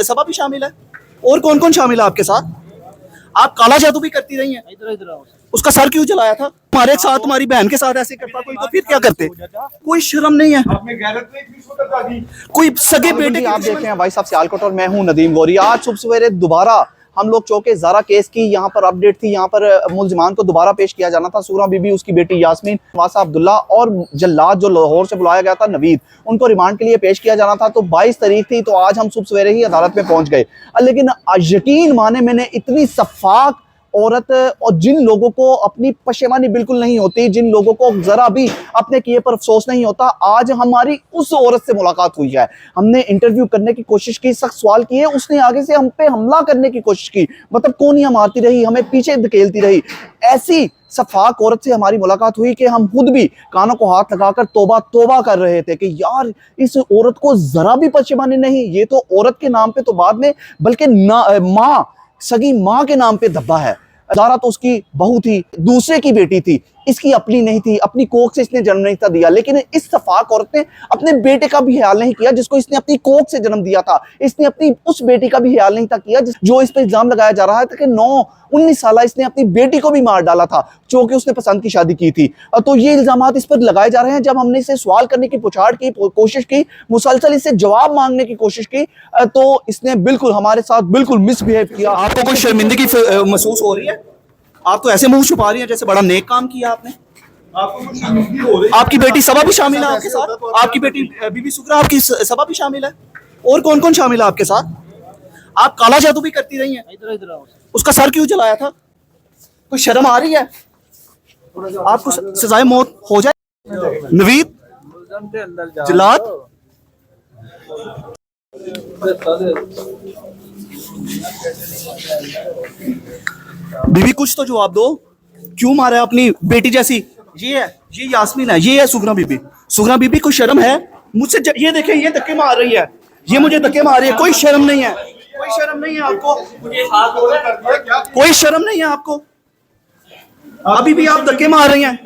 सबा भी शामिल है। और कौन कौन शामिल है आपके साथ? आप काला जादू भी करती रही हैं। इधर इधर उसका सर क्यों जलाया था? हमारे साथ तुम्हारी बहन के साथ ऐसे करता कोई तो फिर क्या करते? कोई शर्म नहीं है? कोई सगे बेटे आप देख रहे हैं भाई साहब सियालकोट और मैं हूं नदीम गौरी। आज सुबह सवेरे दोबारा हम लोग चौके ज़ारा केस की यहाँ पर अपडेट थी। यहाँ पर मुलजिमान को दोबारा पेश किया जाना था। सूरा बीबी, उसकी बेटी यास्मीन, वासा अब्दुल्ला और जल्लाद जो लाहौर से बुलाया गया था नवीद, उनको रिमांड के लिए पेश किया जाना था। तो 22 तारीख थी, तो आज हम सुबह सवेरे ही अदालत में पहुंच गए। लेकिन यकीन माने मैंने इतनी सफाक औरत और जिन लोगों को अपनी पशेमानी बिल्कुल नहीं होती, जिन लोगों को जरा भी अपने किए पर अफसोस नहीं होता, आज हमारी उस औरत से मुलाकात हुई है। हमने इंटरव्यू करने की कोशिश की, सख्त सवाल किए, उसने आगे से हम पे हमला करने की कोशिश की, मतलब कोनियां मारती रही, हमें पीछे धकेलती रही। ऐसी सफाक औरत से हमारी मुलाकात हुई कि हम खुद भी कानों को हाथ लगाकर तौबा तौबा कर रहे थे कि यार इस औरत को जरा भी पशेमानी नहीं। ये तो औरत के नाम पे तो बाद में बल्कि माँ, सगी माँ के नाम पे धब्बा है। ज़ारा तो उसकी बहू थी, दूसरे की बेटी थी, इसकी अपनी नहीं थी, अपनी कोख से इसने जन्म नहीं था दिया। लेकिन इस सफाक औरत ने अपने बेटे का भी ख्याल नहीं किया जिसको इसने अपनी कोख से जन्म दिया था। इसने अपनी उस बेटी का भी ख्याल नहीं था किया जो इस पर इल्जाम लगाया जा रहा है कि 19 साल इसने अपनी बेटी को भी मार डाला था, क्योंकि उसने पसंद की शादी की थी। तो ये इल्जाम इस पर लगाए जा रहे हैं। जब हमने इसे सवाल करने की पुछाड़ की कोशिश की, मुसलसल इससे जवाब मांगने की कोशिश की, तो इसने बिल्कुल हमारे साथ बिल्कुल मिसबिहेव किया। आपको कोई शर्मिंदगी महसूस हो रही है? आप तो ऐसे मुंह छुपा रही हैं जैसे बड़ा नेक काम किया आपने। आपकी बेटी सबा भी शामिल है आपके साथ? आपकी बेटी बीबी सुगरा आपकी सबा भी शामिल है? और कौन कौन शामिल है आपके साथ? आप काला जादू भी करती रही हैं। इधर इधर उसका सर क्यों जलाया था? कोई शर्म आ रही है? आपको सजाए मौत हो जाए। नवीद, जल्लाद, बीबी कुछ तो जवाब दो। क्यों मारा अपनी बेटी जैसी? ये है, ये यास्मीन है, ये है सुगरा बीबी। सुगरा बीबी कोई शर्म है? मुझसे ये देखें, ये धक्के मार रही है, ये मुझे धक्के मार रही है। कोई शर्म नहीं है? कोई शर्म नहीं है आपको? कोई शर्म नहीं है आपको? अभी भी आप धक्के मार रही हैं।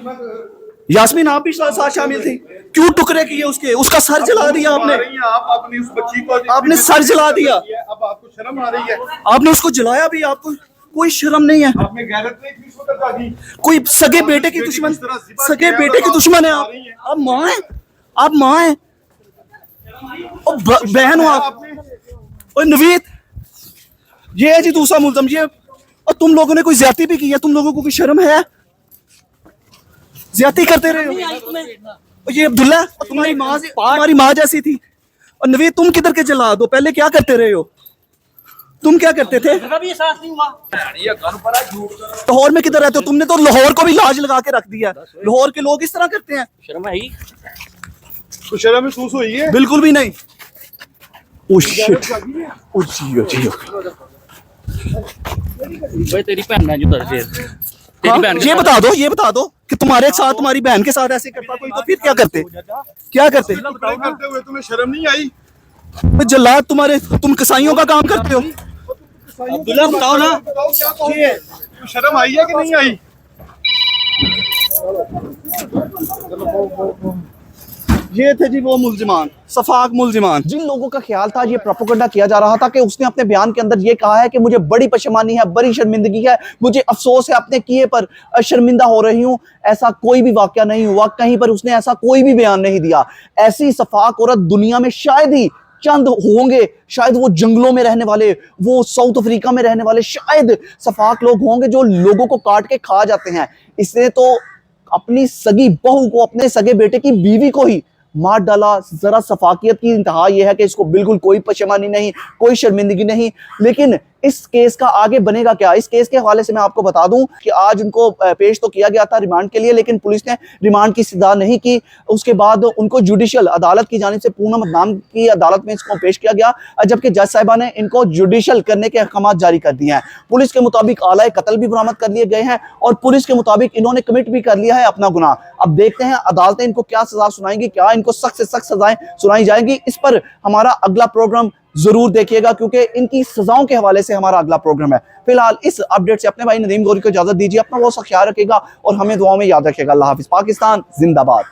यास्मीन आप भी साथ शामिल थी। क्यों टुकड़े किए उसके? उसका सर जला दिया आपने। आपने उस बच्ची को आपने सर जला दिया। अब आपको शर्म आ रही है? आपने उसको जलाया भी। आपको कोई शर्म नहीं है? आपने गैरत नहीं की उसको तक दी। कोई सगे बेटे की दुश्मन, सगे बेटे की दुश्मन है आप माँ है, आप माँ है और बहन हो आप। और नवीद, ये है जी दूसरा मुल्ज़म ये। और तुम लोगों ने कोई ज्यादती भी की है? तुम लोगों को कोई शर्म है? ज्यादती करते रहे हो। और ये अब्दुल्ला तुम्हारी माँ जैसी थी। और नवीद तुम किधर के जला दो? पहले क्या करते रहे हो? तुम क्या करते थे? लाहौर में किधर रहते हो? तुमने तो लाहौर को भी लाज लगा के रख दिया। लाहौर के लोग इस तरह करते हैं? शर्म है? तो शर्म महसूस हुई है? बिल्कुल भी नहीं। ओ शिट, ओ जी भाई तेरी बहन है जो ये बता दो कि तुम्हारे साथ, तुम्हारी बहन के साथ ऐसे करता कोई तो फिर क्या करते? क्या करते? करते हुए तुम्हें शर्म नहीं आई? जल्लाद तुम कसाईयों का काम करते हो। अब्दुल्ला बताओ ना, शर्म आई है कि नहीं आई? ये थे जी वो मुल्जिमान, सफाक मुल्जिमान। जिन लोगों का ख्याल था, ये प्रोपेगेंडा किया जा रहा था कि उसने अपने बयान के अंदर ये कहा है कि मुझे बड़ी पशेमानी है, बड़ी शर्मिंदगी है, मुझे अफसोस है, अपने किए पर शर्मिंदा हो रही हूँ। ऐसा कोई भी वाकया नहीं हुआ, कहीं पर उसने ऐसा कोई भी बयान नहीं दिया। ऐसी सफाक औरत दुनिया में शायद ही चंद होंगे, शायद वो जंगलों में रहने वाले, वो साउथ अफ्रीका में रहने वाले शायद सफाक लोग होंगे जो लोगों को काट के खा जाते हैं। इसने तो अपनी सगी बहू को, अपने सगे बेटे की बीवी को ही मार डाला। जरा सफाकियत की इंतहा यह है कि इसको बिल्कुल कोई पशेमानी नहीं, कोई शर्मिंदगी नहीं। लेकिन इस केस का आगे बनेगा क्या? इस केस के हवाले से मैं आपको बता दूं कि आज उनको पेश तो किया गया था रिमांड के लिए, लेकिन पुलिस ने रिमांड की इस्तदा नहीं की। उसके बाद उनको जुडिशियल अदालत की जानिब से पूनम बदनाम की अदालत में इसको पेश किया गया, जबकि जज साहिबा ने इनको जुडिशियल करने के अहकाम जारी कर दिए हैं। पुलिस के मुताबिक आला कत्ल भी बरामद कर लिए गए हैं और पुलिस के मुताबिक इन्होंने कमिट भी कर लिया है अपना गुनाह। अब देखते हैं अदालतें इनको क्या सजा सुनाएंगी, क्या इनको सख्त से सख्त सजाएं सुनाई जाएंगी। इस पर हमारा अगला प्रोग्राम जरूर देखिएगा, क्योंकि इनकी सजाओं के हवाले से हमारा अगला प्रोग्राम है। फिलहाल इस अपडेट से अपने भाई नदीम गौरी को इजाजत दीजिए। अपना बहुत सा ख्याल रखिएगा और हमें दुआओं में याद रखिएगा। अल्लाह हाफिज। पाकिस्तान जिंदाबाद।